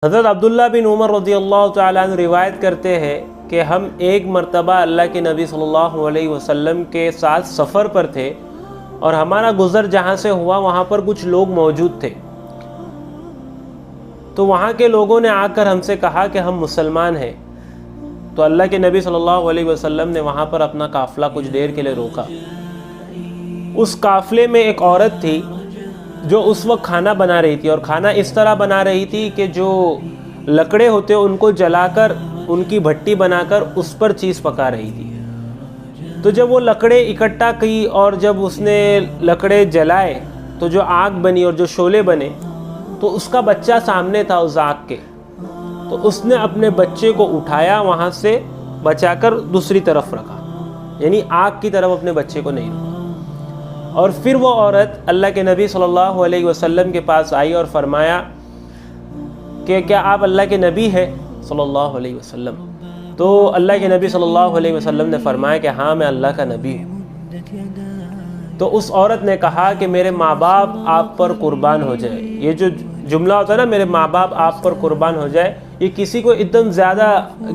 حضرت عبداللہ بن عمر رضی اللہ تعالیٰ عنہ روایت کرتے ہیں کہ ہم ایک مرتبہ اللہ کے نبی صلی اللہ علیہ وسلم کے ساتھ سفر پر تھے اور ہمارا گزر جہاں سے ہوا وہاں پر کچھ لوگ موجود تھے، تو وہاں کے لوگوں نے آ کر ہم سے کہا کہ ہم مسلمان ہیں، تو اللہ کے نبی صلی اللہ علیہ وسلم نے وہاں پر اپنا قافلہ کچھ دیر کے لیے روکا۔ اس قافلے میں ایک عورت تھی جو اس وقت کھانا بنا رہی تھی، اور کھانا اس طرح بنا رہی تھی کہ جو لکڑے ہوتے ان کو جلا کر ان کی بھٹی بنا کر اس پر چیز پکا رہی تھی۔ تو جب وہ لکڑے اکٹھا کی اور جب اس نے لکڑے جلائے تو جو آگ بنی اور جو شعلے بنے، تو اس کا بچہ سامنے تھا اس آگ کے، تو اس نے اپنے بچے کو اٹھایا، وہاں سے بچا کر دوسری طرف رکھا، یعنی آگ کی طرف اپنے بچے کو نہیں رکھا۔ اور پھر وہ عورت اللہ کے نبی صلی اللہ علیہ وسلم کے پاس آئی اور فرمایا کہ کیا آپ اللہ کے نبی ہیں صلی اللہ علیہ وسلم؟ تو اللہ کے نبی صلی اللہ علیہ وسلم نے فرمایا کہ ہاں میں اللہ کا نبی ہوں۔ تو اس عورت نے کہا کہ میرے ماں باپ آپ پر قربان ہو جائے۔ یہ جو جملہ ہوتا ہے نا، میرے ماں باپ آپ پر قربان ہو جائے، یہ کسی کو ایک دم زیادہ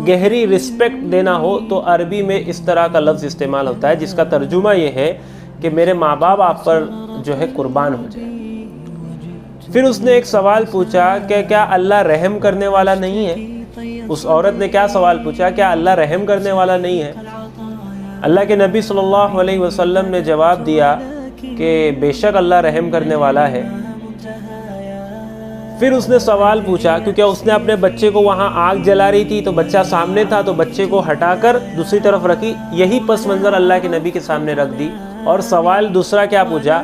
گہری رسپیکٹ دینا ہو تو عربی میں اس طرح کا لفظ استعمال ہوتا ہے، جس کا ترجمہ یہ ہے کہ میرے ماں باپ آپ پر جو ہے قربان ہو جائے۔ پھر اس نے ایک سوال پوچھا کہ کیا اللہ رحم کرنے والا نہیں ہے؟ اس عورت نے کیا سوال پوچھا؟ کیا اللہ رحم کرنے والا نہیں ہے؟ اللہ کے نبی صلی اللہ علیہ وسلم نے جواب دیا کہ بے شک اللہ رحم کرنے والا ہے۔ پھر اس نے سوال پوچھا، کیونکہ اس نے اپنے بچے کو وہاں آگ جلا رہی تھی تو بچہ سامنے تھا، تو بچے کو ہٹا کر دوسری طرف رکھی، یہی پس منظر اللہ کے نبی کے سامنے رکھ دی۔ اور سوال دوسرا کیا پوچھا؟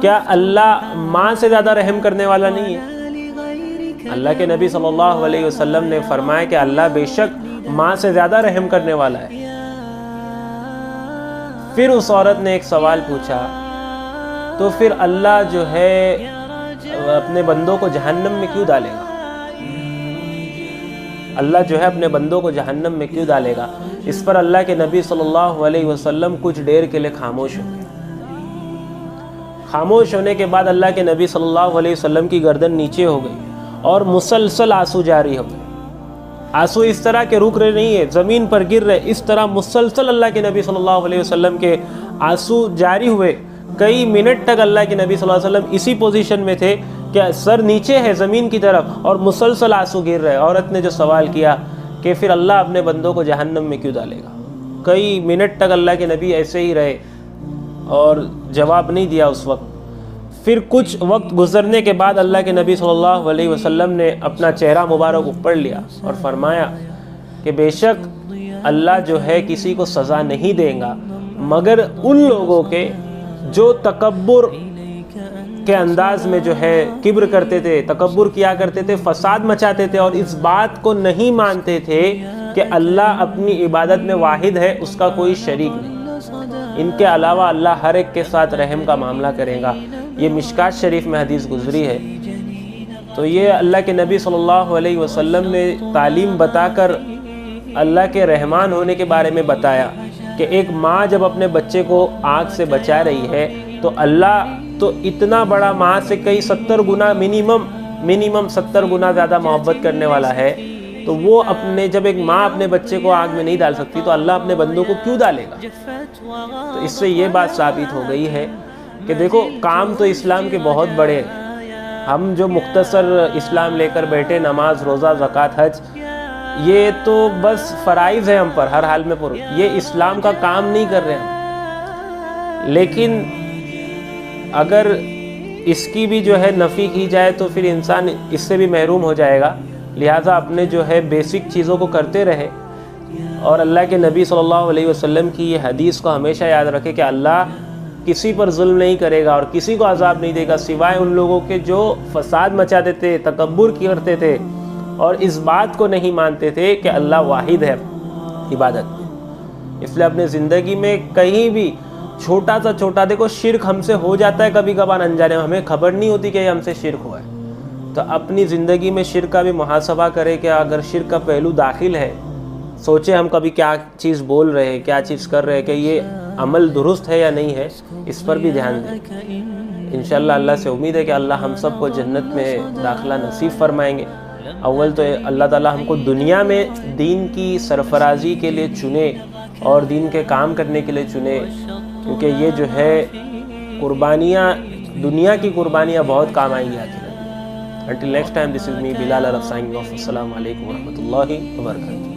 کیا اللہ ماں سے زیادہ رحم کرنے والا نہیں ہے؟ اللہ کے نبی صلی اللہ علیہ وسلم نے فرمایا کہ اللہ بے شک ماں سے زیادہ رحم کرنے والا ہے۔ پھر اس عورت نے ایک سوال پوچھا، تو پھر اللہ جو ہے اپنے بندوں کو جہنم میں کیوں ڈالے گا؟ اللہ جو ہے اپنے بندوں کو جہنم میں کیوں ڈالے گا؟ اس پر اللہ کے نبی صلی اللہ علیہ وسلم کچھ دیر کے لیے خاموش ہو گئے۔ خاموش ہونے کے بعد اللہ کے نبی صلی اللہ علیہ وسلم کی گردن نیچے ہو گئی اور مسلسل آنسو جاری ہو گئے۔ آنسو اس طرح کے رک رہے نہیں ہے، زمین پر گر رہے، اس طرح مسلسل اللہ کے نبی صلی اللہ علیہ وسلم کے آنسو جاری ہوئے۔ کئی منٹ تک اللہ کے نبی صلی اللہ علیہ وسلم اسی پوزیشن میں تھے کہ سر نیچے ہے زمین کی طرف اور مسلسل آنسو گر رہے۔ عورت نے جو سوال کیا کہ پھر اللہ اپنے بندوں کو جہنم میں کیوں ڈالے گا؟ کئی منٹ تک اللہ کے نبی ایسے ہی رہے اور جواب نہیں دیا اس وقت۔ پھر کچھ وقت گزرنے کے بعد اللہ کے نبی صلی اللہ علیہ وسلم نے اپنا چہرہ مبارک اوپر لیا اور فرمایا کہ بے شک اللہ جو ہے کسی کو سزا نہیں دے گا مگر ان لوگوں کے جو تکبر کے انداز میں جو ہے کبر کرتے تھے، تکبر کیا کرتے تھے، فساد مچاتے تھے اور اس بات کو نہیں مانتے تھے کہ اللہ اپنی عبادت میں واحد ہے، اس کا کوئی شریک نہیں، ان کے علاوہ اللہ ہر ایک کے ساتھ رحم کا معاملہ کرے گا۔ یہ مشکات شریف میں حدیث گزری ہے۔ تو یہ اللہ کے نبی صلی اللہ علیہ وسلم نے تعلیم بتا کر اللہ کے رحمان ہونے کے بارے میں بتایا کہ ایک ماں جب اپنے بچے کو آگ سے بچا رہی ہے تو اللہ تو اتنا بڑا ماں سے کئی 70 گنا منیمم 70 گنا زیادہ محبت کرنے والا ہے، تو وہ جب ایک ماں اپنے بچے کو آگ میں نہیں ڈال سکتی تو اللہ اپنے بندوں کو کیوں ڈالے گا؟ تو اس سے یہ بات ثابت ہو گئی ہے کہ دیکھو کام تو اسلام کے بہت بڑے ہیں، ہم جو مختصر اسلام لے کر بیٹھے، نماز، روزہ، زکوٰۃ، حج، یہ تو بس فرائض ہے ہم پر ہر حال میں یہ اسلام کا کام نہیں کر رہے ہم۔ لیکن اگر اس کی بھی جو ہے نفی کی جائے تو پھر انسان اس سے بھی محروم ہو جائے گا، لہٰذا اپنے جو ہے بیسک چیزوں کو کرتے رہے اور اللہ کے نبی صلی اللہ علیہ وسلم کی یہ حدیث کو ہمیشہ یاد رکھے کہ اللہ کسی پر ظلم نہیں کرے گا اور کسی کو عذاب نہیں دے گا سوائے ان لوگوں کے جو فساد مچاتے تھے، تکبر کرتے تھے اور اس بات کو نہیں مانتے تھے کہ اللہ واحد ہے عبادت۔ اس لیے اپنے زندگی میں کہیں بھی چھوٹا سا چھوٹا، دیکھو شرک ہم سے ہو جاتا ہے کبھی کبھار انجانے میں، ہمیں خبر نہیں ہوتی کہ یہ ہم سے شرک ہوا ہے، تو اپنی زندگی میں شرک کا بھی محاسبہ کرے کہ اگر شرک کا پہلو داخل ہے، سوچے ہم کبھی کیا چیز بول رہے ہیں، کیا چیز کر رہے ہیں، کہ یہ عمل درست ہے یا نہیں ہے، اس پر بھی دھیان دیں۔ انشاءاللہ اللہ سے امید ہے کہ اللہ ہم سب کو جنت میں داخلہ نصیب فرمائیں گے۔ اول تو اللہ تعالیٰ ہم کو دنیا میں دین کی سرفرازی کے لیے چنے اور دین کے کام کرنے کے لیے چنے، کیونکہ یہ جو ہے قربانیاں، دنیا کی قربانیاں بہت کام آئیں گی آخر میں۔ Until next time, this is me, Bilal Arab signing off. Assalamu alaikum wa rahmatullahi wa barakatuh.